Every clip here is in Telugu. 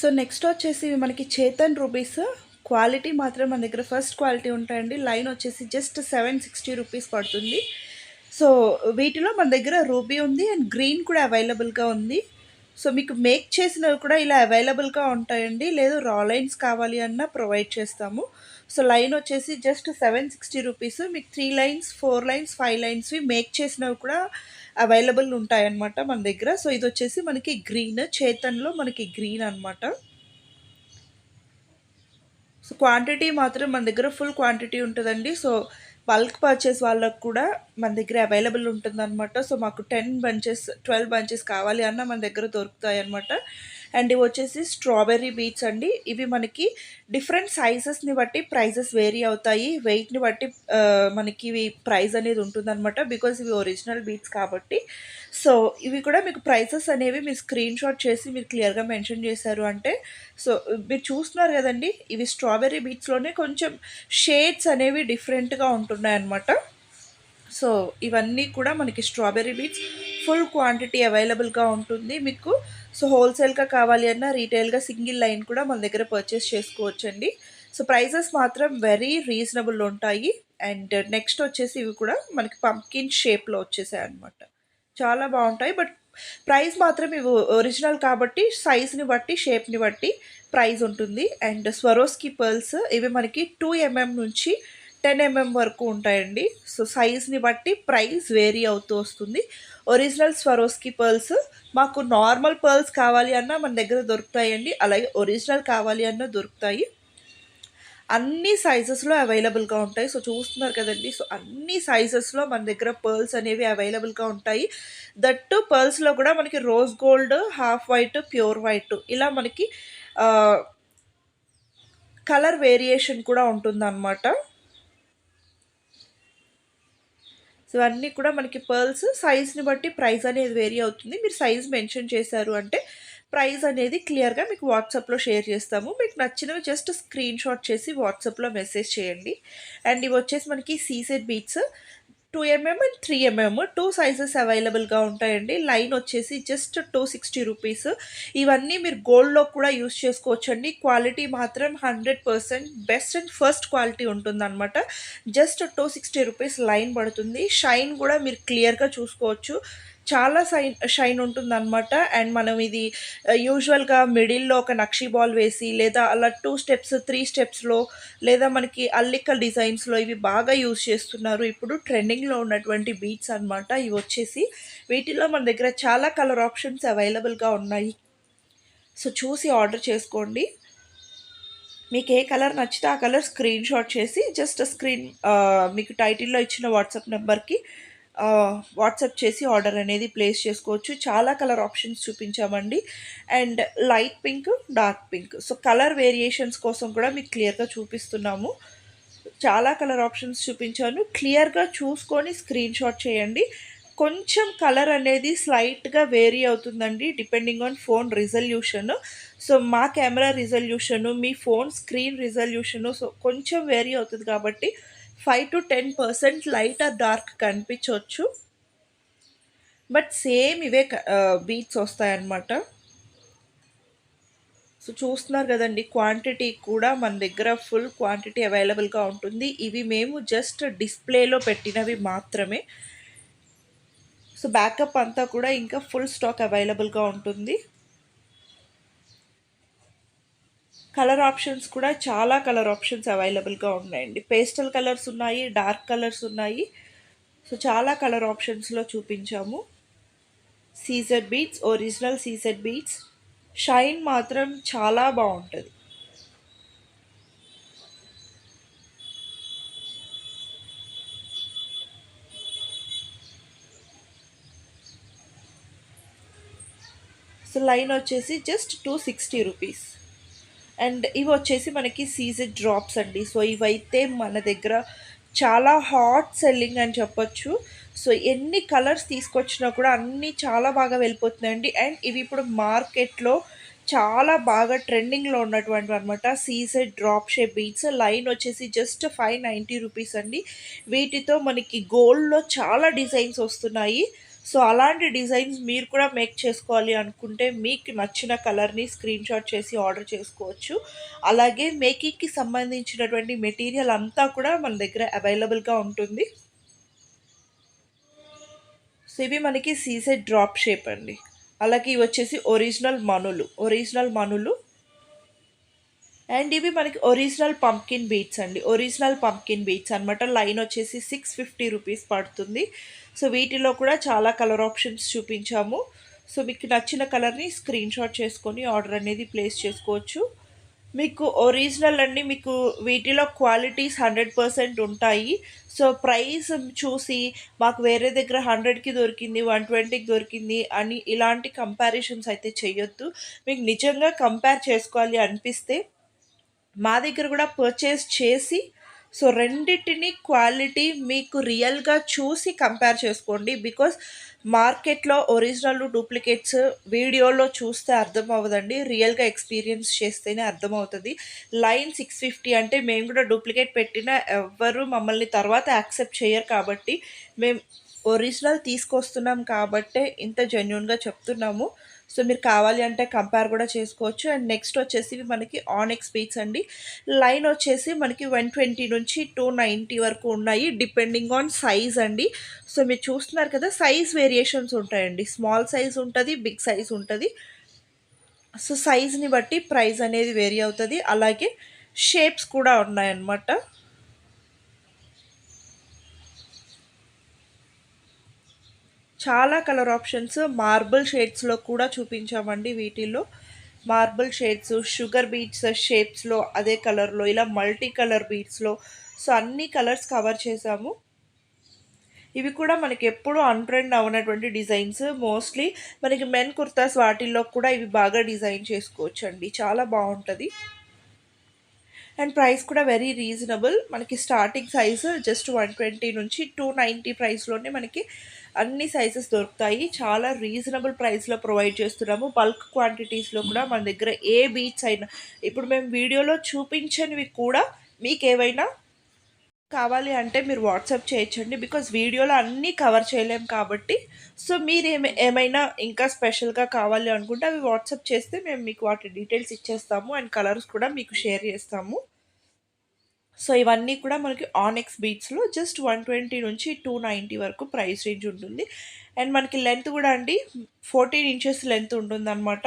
సో నెక్స్ట్ వచ్చేసి ఇవి మనకి చేతన్ రూబీస్. క్వాలిటీ మాత్రం మన దగ్గర ఫస్ట్ క్వాలిటీ ఉంటాయండి. లైన్ వచ్చేసి జస్ట్ 760 రూపీస్ పడుతుంది. సో వీటిలో మన దగ్గర రూబీ ఉంది అండ్ గ్రీన్ కూడా అవైలబుల్గా ఉంది. సో మీకు మేక్ చేసినవి కూడా ఇలా అవైలబుల్గా ఉంటాయండి. లేదు రా లైన్స్ కావాలి అన్నా ప్రొవైడ్ చేస్తాము. సో లైన్ వచ్చేసి జస్ట్ 760 రూపీస్. మీకు 3 లైన్స్, 4 లైన్స్, 5 లైన్స్వి మేక్ చేసినవి కూడా అవైలబుల్ ఉంటాయన్నమాట మన దగ్గర. సో ఇది వచ్చేసి మనకి గ్రీన్, చేతన్లో మనకి గ్రీన్ అనమాట. సో క్వాంటిటీ మాత్రం మన దగ్గర ఫుల్ క్వాంటిటీ ఉంటుందండి. సో బల్క్ పర్చేస్ వాళ్ళకు కూడా మన దగ్గర అవైలబుల్ ఉంటుందన్నమాట. సో మాకు 10 బంచెస్, 12 బంచెస్ కావాలి అన్న మన దగ్గర దొరుకుతాయి అన్నమాట. అండ్ ఇవి వచ్చేసి స్ట్రాబెర్రీ బీట్స్ అండి. ఇవి మనకి డిఫరెంట్ సైజెస్ని బట్టి ప్రైజెస్ వేరీ అవుతాయి. వెయిట్ని బట్టి మనకి ఇవి ప్రైస్ అనేది ఉంటుందన్నమాట. బికాజ్ ఇవి ఒరిజినల్ బీట్స్ కాబట్టి. సో ఇవి కూడా మీకు ప్రైసెస్ అనేవి మీరు స్క్రీన్ షాట్ చేసి మీరు క్లియర్గా మెన్షన్ చేశారు అంటే, సో మీరు చూస్తున్నారు కదండి, ఇవి స్ట్రాబెర్రీ బీట్స్లోనే కొంచెం షేడ్స్ అనేవి డిఫరెంట్గా ఉంటున్నాయి అన్నమాట. సో ఇవన్నీ కూడా మనకి స్ట్రాబెర్రీ బీట్స్ ఫుల్ క్వాంటిటీ అవైలబుల్గా ఉంటుంది మీకు. సో హోల్సేల్గా కావాలి అన్నా రీటైల్గా సింగిల్ లైన్ కూడా మన దగ్గర పర్చేస్ చేసుకోవచ్చండి. సో ప్రైజెస్ మాత్రం వెరీ రీజనబుల్ ఉంటాయి. అండ్ నెక్స్ట్ వచ్చేసి ఇవి కూడా మనకి పంకిన్ షేప్లో వచ్చేసాయి అనమాట. చాలా బాగుంటాయి. బట్ ప్రైస్ మాత్రం ఇవి ఒరిజినల్ కాబట్టి సైజ్ని బట్టి, షేప్ని బట్టి ప్రైస్ ఉంటుంది. అండ్ స్వరోస్కి పర్ల్స్ ఇవి మనకి 2 mm నుంచి 10 mm వరకు ఉంటాయండి. సో సైజ్ని బట్టి ప్రైస్ వేరీ అవుతూ వస్తుంది. ఒరిజినల్ స్వరోస్కి పర్ల్స్ మాకు నార్మల్ పర్ల్స్ కావాలి అన్నా మన దగ్గర దొరుకుతాయండి. అలాగే ఒరిజినల్ కావాలి అన్నా దొరుకుతాయి. అన్ని సైజెస్లో అవైలబుల్గా ఉంటాయి. సో చూస్తున్నారు కదండి. సో అన్ని సైజెస్లో మన దగ్గర పర్ల్స్ అనేవి అవైలబుల్గా ఉంటాయి. దట్టు పర్ల్స్లో కూడా మనకి rose gold, half white, pure white ఇలా మనకి కలర్ వేరియేషన్ కూడా ఉంటుందన్నమాట. సో అన్నీ కూడా మనకి పర్ల్స్ సైజ్ని బట్టి ప్రైస్ అనేది వేరీ అవుతుంది. మీరు సైజ్ మెన్షన్ చేశారు అంటే ప్రైస్ అనేది క్లియర్గా మీకు వాట్సాప్లో షేర్ చేస్తాము. మీకు నచ్చినవి జస్ట్ స్క్రీన్ షాట్ చేసి వాట్సాప్లో మెసేజ్ చేయండి. అండ్ ఇవి వచ్చేసి మనకి seed beads 2 mm and 3 mm 2 sizes అవైలబుల్గా ఉంటాయండి. లైన్ వచ్చేసి జస్ట్ 260 రూపీస్. ఇవన్నీ మీరు గోల్డ్లో కూడా యూస్ చేసుకోవచ్చండి. క్వాలిటీ మాత్రం 100% బెస్ట్ అండ్ ఫస్ట్ క్వాలిటీ ఉంటుందన్నమాట. జస్ట్ 260 రూపీస్ లైన్ పడుతుంది. షైన్ కూడా మీరు క్లియర్గా చూసుకోవచ్చు. చాలా షైన్ ఉంటుందన్నమాట. అండ్ మనం ఇది యూజువల్గా మిడిల్లో ఒక నక్షి బాల్ వేసి, లేదా అలా 2 స్టెప్స్ 3 స్టెప్స్లో, లేదా మనకి అల్లికల్ డిజైన్స్లో ఇవి బాగా యూజ్ చేస్తున్నారు. ఇప్పుడు ట్రెండింగ్లో ఉన్నటువంటి బీట్స్ అనమాట ఇవి వచ్చేసి. వీటిలో మన దగ్గర చాలా కలర్ ఆప్షన్స్ అవైలబుల్గా ఉన్నాయి. సో చూసి ఆర్డర్ చేసుకోండి. మీకు ఏ కలర్ నచ్చితే ఆ కలర్ స్క్రీన్ షాట్ చేసి జస్ట్ మీకు టైటిల్లో ఇచ్చిన వాట్సాప్ నెంబర్కి వాట్సాప్ చేసి ఆర్డర్ అనేది ప్లేస్ చేసుకోవచ్చు. చాలా కలర్ ఆప్షన్స్ చూపించామండి. And light pink, dark pink, so colour variations కోసం కూడా మీకు క్లియర్గా చూపిస్తున్నాము. చాలా కలర్ ఆప్షన్స్ చూపించాను. క్లియర్గా చూసుకొని స్క్రీన్ షాట్ చేయండి. కొంచెం కలర్ అనేది స్లైట్గా వేరీ అవుతుందండి depending on phone resolution. So మా కెమెరా రిజల్యూషను, మీ ఫోన్ స్క్రీన్ రిజల్యూషను సో కొంచెం వేరీ అవుతుంది కాబట్టి 5 to 10% లైట్ ఆర్ డార్క్ కనిపించవచ్చు. బట్ సేమ్ ఇవే బీట్స్ వస్తాయన్నమాట. సో చూస్తున్నారు కదండి, క్వాంటిటీ కూడా మన దగ్గర ఫుల్ క్వాంటిటీ అవైలబుల్గా ఉంటుంది. ఇవి మేము జస్ట్ డిస్ప్లేలో పెట్టినవి మాత్రమే. సో బ్యాకప్ అంతా కూడా ఇంకా ఫుల్ స్టాక్ అవైలబుల్గా ఉంటుంది. కలర్ ఆప్షన్స్ కూడా చాలా కలర్ ఆప్షన్స్ అవైలబుల్గా ఉన్నాయండి. పేస్టల్ కలర్స్ ఉన్నాయి, డార్క్ కలర్స్ ఉన్నాయి. సో చాలా కలర్ ఆప్షన్స్లో చూపించాము. CZ beads, original CZ beads. Shine మాత్రం చాలా బాగుంటుంది. సో లైన్ వచ్చేసి జస్ట్ 260 రూపీస్. అండ్ ఇవి వచ్చేసి మనకి సీజెడ్ డ్రాప్స్ అండి. సో ఇవైతే మన దగ్గర చాలా హాట్ సెల్లింగ్ అని చెప్పొచ్చు. సో ఎన్ని కలర్స్ తీసుకొచ్చినా కూడా అన్నీ చాలా బాగా వెళ్ళిపోతున్నాయండి. అండ్ ఇవి ఇప్పుడు మార్కెట్లో చాలా బాగా ట్రెండింగ్లో ఉన్నటువంటి అనమాట CZ drop shape beads. Line వచ్చేసి జస్ట్ 590 రూపీస్ అండి. వీటితో మనకి గోల్డ్లో చాలా డిజైన్స్ వస్తున్నాయి. సో అలాంటి డిజైన్స్ మీరు కూడా మేక్ చేసుకోవాలి అనుకుంటే మీకు నచ్చిన కలర్ని స్క్రీన్ షాట్ చేసి ఆర్డర్ చేసుకోవచ్చు. అలాగే మేకింగ్కి సంబంధించినటువంటి మెటీరియల్ అంతా కూడా మన దగ్గర అవైలబుల్గా ఉంటుంది. సో ఇవి మనకి సీసెడ్ డ్రాప్ షేప్ అండి. అలాగే ఇవి వచ్చేసి ఒరిజినల్ మనులు అండ్ ఇవి మనకి ఒరిజినల్ పంకిన్ బీట్స్ అండి. ఒరిజినల్ పంకిన్ బీట్స్ అనమాట. లైన్ వచ్చేసి 650 రూపీస్ పడుతుంది. సో వీటిలో కూడా చాలా కలర్ ఆప్షన్స్ చూపించాము. సో మీకు నచ్చిన కలర్ని స్క్రీన్ షాట్ చేసుకొని ఆర్డర్ అనేది ప్లేస్ చేసుకోవచ్చు. మీకు ఒరిజినల్ అండి, మీకు వీటిలో క్వాలిటీస్ 100% ఉంటాయి. సో ప్రైస్ చూసి మాకు వేరే దగ్గర 100కి దొరికింది, 120కి దొరికింది అని ఇలాంటి కంపారిజన్స్ అయితే చేయొద్దు. మీకు నిజంగా కంపేర్ చేసుకోవాలి అనిపిస్తే మా దగ్గర కూడా పర్చేస్ చేసి సో రెండిటిని క్వాలిటీ మీకు రియల్గా చూసి కంపేర్ చేసుకోండి. బికాస్ మార్కెట్లో ఒరిజినల్ డూప్లికేట్స్ వీడియోలో చూస్తే అర్థం అవ్వదండి, రియల్గా ఎక్స్పీరియన్స్ చేస్తేనే అర్థమవుతుంది. లైన్ 650 అంటే మేము కూడా డూప్లికేట్ పెట్టినా ఎవ్వరు మమ్మల్ని తర్వాత యాక్సెప్ట్ చేయరు. కాబట్టి మేము ఒరిజినల్ తీసుకొస్తున్నాం కాబట్టే ఇంత జెన్యున్గా చెప్తున్నాము. సో మీరు కావాలి అంటే కంపేర్ కూడా చేసుకోవచ్చు. అండ్ నెక్స్ట్ వచ్చేసి మనకి ఆనెక్స్ బీట్స్ అండి. లైన్ వచ్చేసి మనకి 120 నుంచి 290 వరకు ఉన్నాయి, డిపెండింగ్ ఆన్ సైజ్ అండి. సో మీరు చూస్తున్నారు కదా, సైజ్ వేరియేషన్స్ ఉంటాయండి. స్మాల్ సైజ్ ఉంటుంది, బిగ్ సైజ్ ఉంటుంది. సో సైజ్ని బట్టి ప్రైస్ అనేది వేరీ అవుతుంది. అలాగే షేప్స్ కూడా ఉన్నాయన్నమాట. చాలా కలర్ ఆప్షన్స్ మార్బుల్ షేడ్స్లో కూడా చూపించామండి. వీటిల్లో మార్బుల్ షేడ్స్, షుగర్ బీట్స్ షేప్స్లో అదే కలర్లో, ఇలా మల్టీ కలర్ బీట్స్లో, సో అన్ని కలర్స్ కవర్ చేసాము. ఇవి కూడా మనకి ఎప్పుడు అన్ట్రెండ్ అవనటువంటి డిజైన్స్. మోస్ట్లీ మనకి మెన్ కుర్తాస్ వాటిల్లో కూడా ఇవి బాగా డిజైన్ చేసుకోవచ్చు అండి, చాలా బాగుంటుంది. అండ్ ప్రైస్ కూడా వెరీ రీజనబుల్. మనకి స్టార్టింగ్ సైజు జస్ట్ 120 నుంచి 290 ప్రైస్లోనే మనకి అన్ని సైజెస్ దొరుకుతాయి. చాలా రీజనబుల్ ప్రైస్లో ప్రొవైడ్ చేస్తున్నాము. బల్క్ క్వాంటిటీస్లో కూడా మన దగ్గర ఏ బీట్స్ అయినా, ఇప్పుడు మేము వీడియోలో చూపించనివి కూడా మీకు ఏవైనా కావాలి అంటే మీరు వాట్సాప్ చేయొచ్చండి. బికాజ్ వీడియోలో అన్నీ కవర్ చేయలేం కాబట్టి. సో మీరు ఏమైనా ఇంకా స్పెషల్గా కావాలి అనుకుంటే అవి వాట్సాప్ చేస్తే మేము మీకు వాటి డీటెయిల్స్ ఇచ్చేస్తాము. అండ్ కలర్స్ కూడా మీకు షేర్ చేస్తాము. సో ఇవన్నీ కూడా మనకి ఆనెక్స్ బీట్స్లో జస్ట్ 120 నుంచి 290 వరకు ప్రైస్ రేంజ్ ఉంటుంది. అండ్ మనకి లెంత్ కూడా అండి 14 ఇంచెస్ లెంత్ ఉంటుందన్నమాట.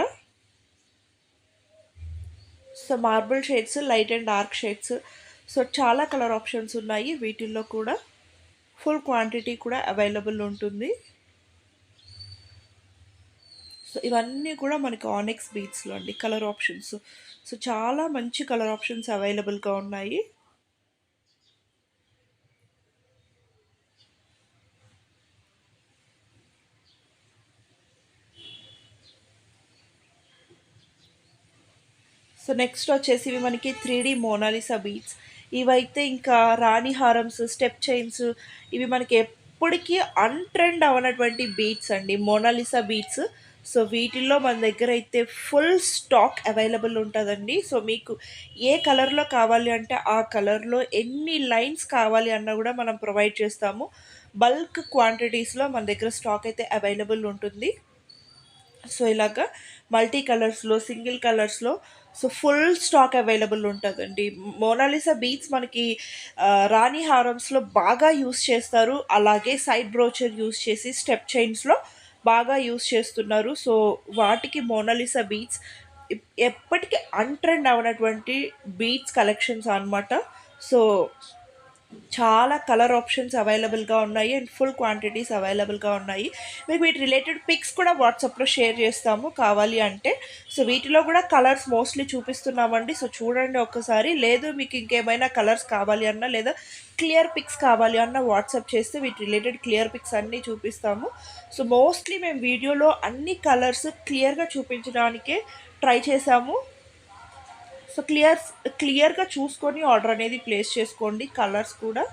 So marble shades, light and dark shades, so చాలా కలర్ ఆప్షన్స్ ఉన్నాయి. వీటిల్లో కూడా ఫుల్ క్వాంటిటీ కూడా అవైలబుల్ ఉంటుంది. సో ఇవన్నీ కూడా మనకి ఆనెక్స్ బీట్స్లో అండి కలర్ ఆప్షన్స్. సో చాలా మంచి కలర్ ఆప్షన్స్ అవైలబుల్గా ఉన్నాయి. సో నెక్స్ట్ వచ్చేసి ఇవి మనకి 3D మోనాలిసా బీట్స్. ఇవైతే ఇంకా రాణి హారమ్స్, స్టెప్ చైన్స్, ఇవి మనకి ఎప్పటికీ అన్ట్రెండ్ అవనటువంటి బీట్స్ అండి, మోనాలిసా బీట్స్. సో వీటిల్లో మన దగ్గర అయితే ఫుల్ స్టాక్ అవైలబుల్ ఉంటుందండి. సో మీకు ఏ కలర్లో కావాలి అంటే ఆ కలర్లో, ఎన్ని లైన్స్ కావాలి అన్నా కూడా మనం ప్రొవైడ్ చేస్తాము. బల్క్ క్వాంటిటీస్లో మన దగ్గర స్టాక్ అయితే అవైలబుల్ ఉంటుంది. సో ఇలాగా మల్టీ కలర్స్లో, సింగిల్ కలర్స్లో, సో ఫుల్ స్టాక్ అవైలబుల్ ఉంటుందండి. మోనాలిసా బీట్స్ మనకి రాణి హారమ్స్లో బాగా యూస్ చేస్తారు. అలాగే సైడ్ బ్రోచర్ యూస్ చేసి స్టెప్ చైన్స్లో బాగా యూస్ చేస్తున్నారు. సో వాటికి మోనాలిసా బీట్స్ ఎప్పటికీ అన్ట్రెండ్ అవనటువంటి బీట్స్ కలెక్షన్స్ అన్నమాట. సో చాలా కలర్ ఆప్షన్స్ అవైలబుల్గా ఉన్నాయి అండ్ ఫుల్ క్వాంటిటీస్ అవైలబుల్గా ఉన్నాయి. మీకు వీటి రిలేటెడ్ పిక్స్ కూడా వాట్సాప్లో షేర్ చేస్తాము కావాలి అంటే. సో వీటిలో కూడా కలర్స్ మోస్ట్లీ చూపిస్తున్నామండి. సో చూడండి ఒక్కసారి. లేదు మీకు ఇంకేమైనా కలర్స్ కావాలి అన్నా, లేదా క్లియర్ పిక్స్ కావాలి అన్న వాట్సాప్ చేస్తే వీటి రిలేటెడ్ క్లియర్ పిక్స్ అన్నీ చూపిస్తాము. సో మోస్ట్లీ మేము వీడియోలో అన్ని కలర్స్ క్లియర్గా చూపించడానికే ట్రై చేసాము. సో క్లియర్గా చూసుకొని ఆర్డర్ అనేది ప్లేస్ చేసుకోండి. కలర్స్ కూడా